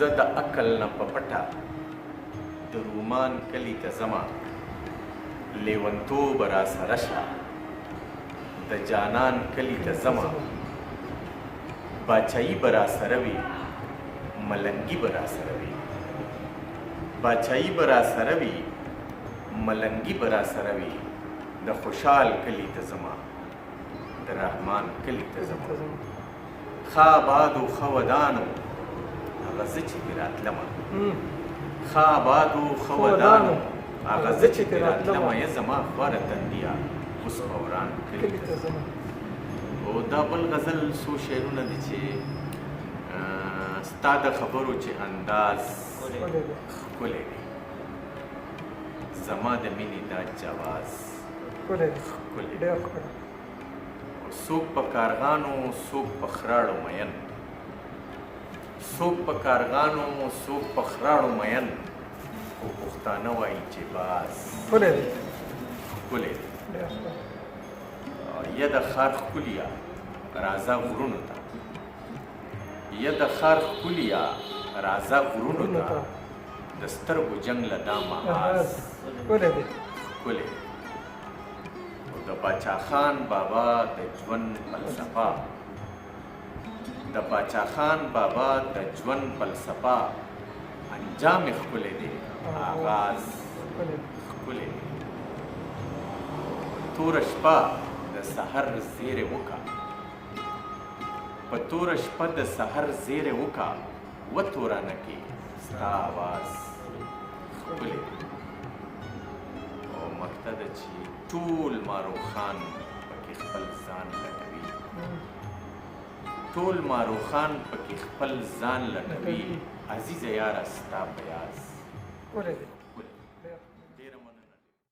زه د عقل نه په پټه د رومان کلي ته ځمه لیونتوب راسره شه د جانان کلي ته ځمه باچایي به راسره وي ملنګي به راسره وي باچایي به راسره وي ملنګي به راسره وي د خوشحال کلي ته ځمه د رحمان کلي ته ځمه ښه آبادو ښه ودانو هغه زه چې پرې راتلمه ښه آبادو ښه ودانو هغه زه چې پرې راتلمه یا زما خواره تندیه اوس به وران کلي ته ځمه او دا بل غزل څو شعرونه دي چې ستا د خبرو چې انداز ښکلی دی زما د مینې دا جواز ښکلی دی څوک په کارغانو څوک په خراړو مین څوک په کارغانو څوک په خراړو مین خو پښتانه وایي چې باز ښکلی دی یا د ښار ښکلیا راځه غرونو ته یا د ښار ښکلیا راځه غرونو ته د سترګو جنګ له دا محاذ ښکلی د باچا خان بابا د ژوند فلسفه د باچا خان بابا د ژوند فلسفه انجام یې ښکلی دی آغاز ښکلی دی توره شپه د سحر زیرې وکړه په توره شپه د سحر زیرې وکړه وتورانه کې ستا آواز ښکلی دی او مقطع ده چې ټول ماروخان پکې خپل ځان لټوي ټول ماروخان پکې خپل ځان لټوي عزیزه یاره ستا پیاز